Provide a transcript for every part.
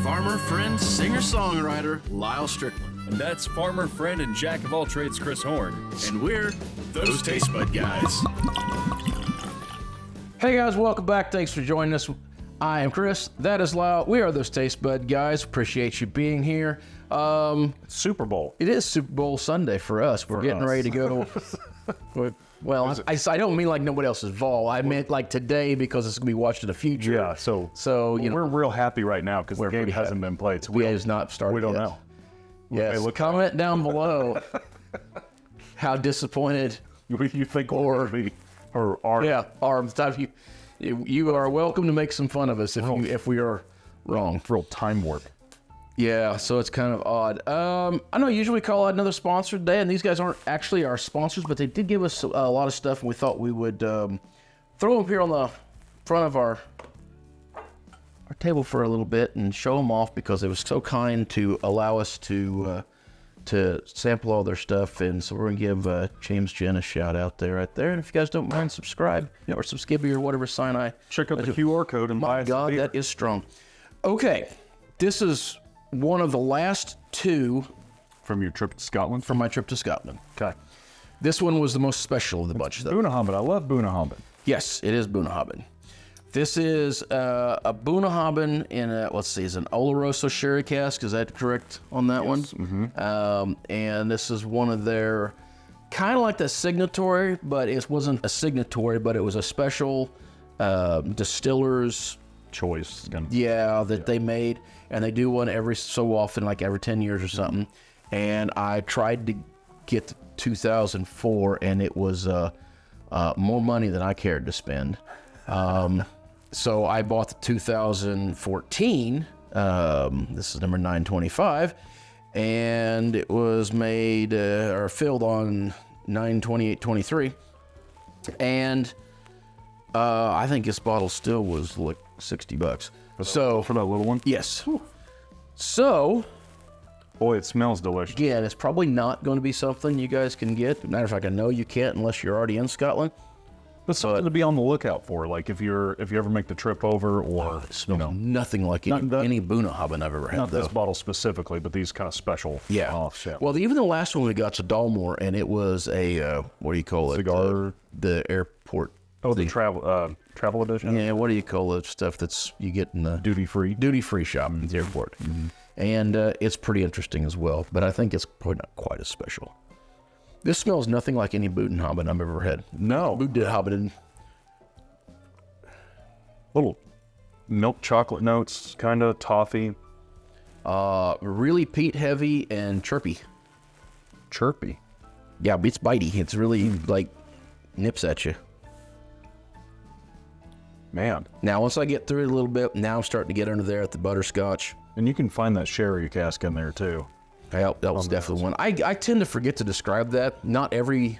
farmer, friend, singer-songwriter, Lyal Strickland. And that's farmer, friend, and jack of all trades, Chris Horn. And we're those Tastebudguys. Hey guys, welcome back. Thanks for joining us. I am Chris. That is Lyal. We are those Tastebudguys. Appreciate you being here. Super Bowl. It is Super Bowl Sunday for us. We're getting ready to go. Well, I don't mean like nobody else's vol. I meant like today because it's going to be watched in the future. Yeah, so you know, we're real happy right now because the game hasn't been played. So we has not started. We don't yet. know. Yes. Hey, comment down below how disappointed you think or are. Yeah, are the type you are welcome to make some fun of us if we are wrong. Real time warp. Yeah, so it's kind of odd. I know usually we call out another sponsor today, and these guys aren't actually our sponsors, but they did give us a lot of stuff, and we thought we would throw them here on the front of our table for a little bit and show them off because it was so kind to allow us to sample all their stuff. And so we're going to give James Jen a shout out there right there. And if you guys don't mind, subscribe or subskibby or whatever sign I... Check out the QR code and buy us a God, beer. that is strong. Okay, this is one of the last two From your trip to Scotland? from my trip to Scotland. Okay. This one was the most special of the bunch. Though. Bunnahabhain. I love Bunnahabhain. Yes, it is Bunnahabhain. This is a Bunnahabhain in a, let's see, is an oloroso sherry cask. Is that correct on that one? Mm-hmm. And this is one of their, kind of like the signatory, but it wasn't a signatory, but it was a special distiller's Choice. they made. And they do one every so often, like every 10 years or something. And I tried to get the 2004, and it was more money than I cared to spend. So I bought the 2014. This is number 925, and it was made or filled on 9/28/23. And I think this bottle still was like $60. So For that little one? yes. So Boy, it smells delicious. again, it's probably not going to be something you guys can get. Matter of fact, I know you can't unless you're already in Scotland. That's something to be on the lookout for. Like if you ever make the trip over, or It smells nothing like any Bunnahabhain I've ever had. not though. this bottle specifically, but these kind of special. Yeah. offs, yeah. Well, even the last one we got, a Dalmore, and it was a what do you call it? Cigar? The airport. the travel edition. Yeah, what do you call it? Stuff that's you get in the Duty free. duty-free shop at the airport. And it's pretty interesting as well, but I think it's probably not quite as special. This smells nothing like any Bunnahabhain I've ever had. No. Bunnahabhain. Little milk chocolate notes, kind of toffee. Really peat heavy and chirpy. Chirpy. Yeah, but it's bitey. It's really like nips at you. Man. Now, once I get through it a little bit, now I'm starting to get under there at the butterscotch. And you can find that sherry cask in there too. Yeah, that was definitely one. I tend to forget to describe that. Not every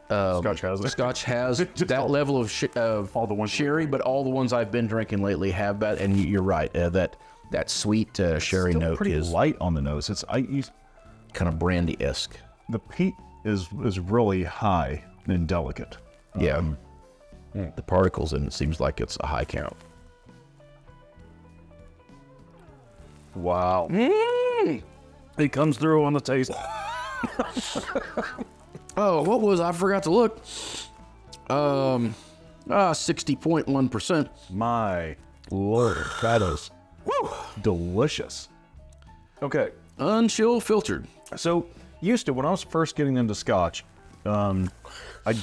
Scotch has it. Scotch has that level of All the ones sherry, but all the ones I've been drinking lately have that. And you're right, that sweet sherry Still note pretty is light on the nose. It's kind of brandy-esque. the peat is really high and delicate. Yeah. The particles in it seems like it's a high count. Wow. It comes through on the taste. Oh, what was I forgot to look? 60.1%. My Lord, that is delicious. Okay, Unchill filtered. so used to when I was first getting into Scotch, I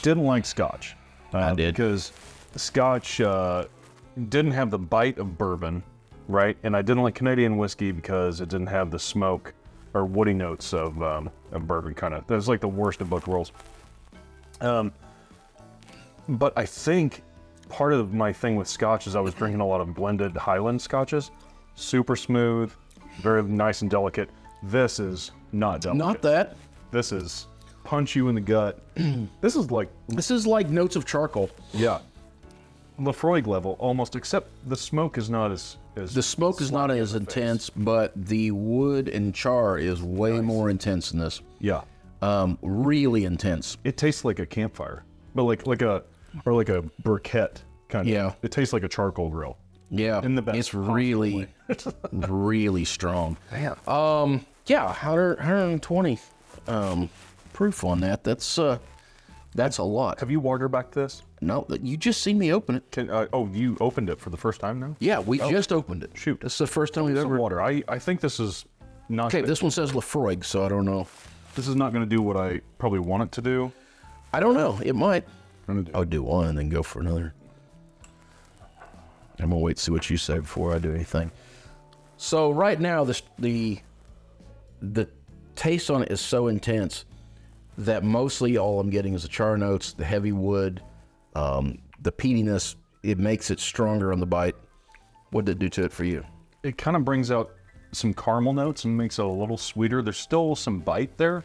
didn't like Scotch. I did. Because Scotch didn't have the bite of bourbon, right? And I didn't like Canadian whiskey because it didn't have the smoke or woody notes of bourbon. Kind of, that's like the worst of both worlds. But I think part of my thing with Scotch is I was drinking a lot of blended Highland Scotches, super smooth, very nice and delicate. This is not delicate. Not that. This is punch you in the gut. This is like, This is like notes of charcoal. yeah, Lafroig level almost, except the smoke is not as The smoke is not as intense, but the wood and char is way more intense than this. yeah. Really intense. It tastes like a campfire, but like a briquette kind of. Yeah. It tastes like a charcoal grill. Yeah, In the best it's possible really, really strong. Damn. Yeah, 120 proof on that. That's a lot. Have you waterbacked this? No, you just seen me open it. Oh, you opened it for the first time now? Yeah, we just opened it. Shoot. This is the first time we've Some ever. water. I think this is not. Okay, this one says Lafroig, so I don't know. This is not going to do what I probably want it to do. I don't know. It might. I'm gonna do. I'll do one and then go for another. I'm gonna wait to see what you say before I do anything. So right now, the taste on it is so intense that mostly all I'm getting is the char notes, the heavy wood, the peatiness. It makes it stronger on the bite. What did it do to it for you? It kind of brings out some caramel notes and makes it a little sweeter. There's still some bite there.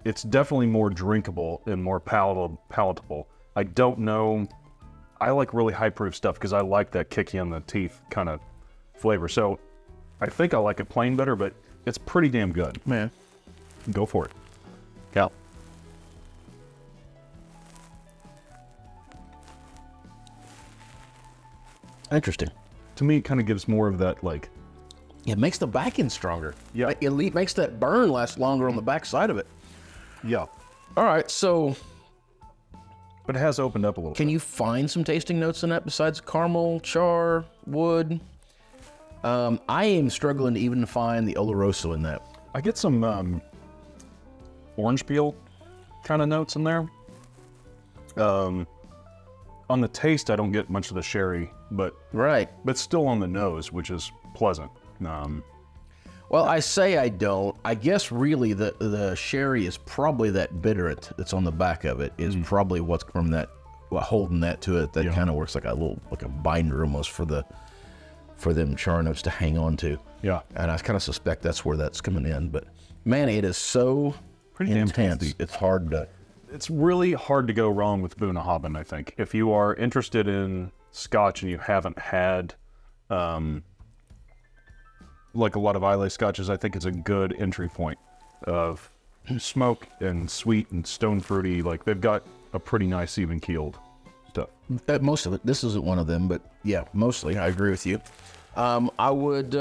It's definitely more drinkable and more palatable. I don't know. I like really high proof stuff because I like that kick you in the teeth kind of flavor. So I think I like it plain better, but it's pretty damn good. Man, Go for it. Cal. interesting. To me, it kind of gives more of that, like, It makes the back end stronger. Yeah. It makes that burn last longer on the back side of it. yeah. All right, so But it has opened up a little can you find some tasting notes in that besides caramel, char, wood? I am struggling to even find the oloroso in that. I get some orange peel kind of notes in there. On the taste, I don't get much of the sherry, but Right. still on the nose, which is pleasant. Well, I say I don't. I guess really the sherry is probably that bitterant that's on the back of it is probably what's from that, holding that to it. That kind of works like a binder almost for them char notes to hang on to. Yeah. And I kind of suspect that's where that's coming in. But man, it is so Pretty damn intense. tasty. It's hard to. It's really hard to go wrong with Bunnahabhain, I think. If you are interested in Scotch and you haven't had like a lot of Islay Scotches, I think it's a good entry point of smoke and sweet and stone fruity. Like, they've got a pretty nice even keeled stuff. Most of it. This isn't one of them, but yeah, mostly. I agree with you. I would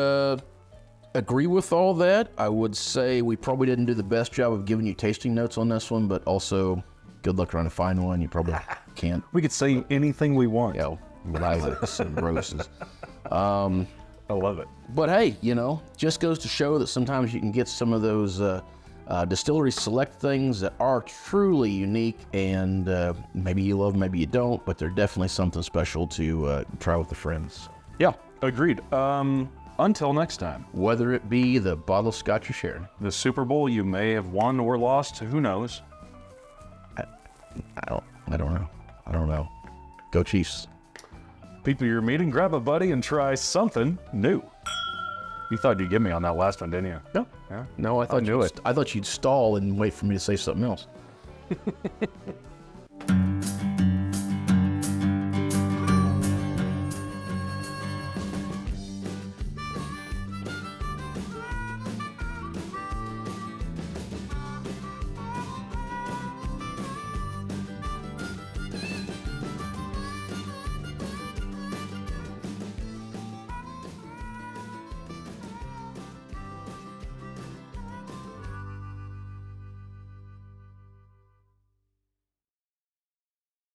agree with all that. I would say we probably didn't do the best job of giving you tasting notes on this one, but also good luck trying to find one. You probably can't. We could say anything we want. You know, lilacs and roses. I love it. But hey, just goes to show that sometimes you can get some of those distillery select things that are truly unique, and maybe you love them, maybe you don't, but they're definitely something special to try with the friends. Yeah, agreed. Until next time. Whether it be the bottle of Scotch you're sharing. The Super Bowl you may have won or lost, who knows? I don't know. Go Chiefs. People you're meeting, grab a buddy and try something new. You thought you'd get me on that last one, didn't you? No. Yeah. No, I thought knew it. I thought you'd stall and wait for me to say something else.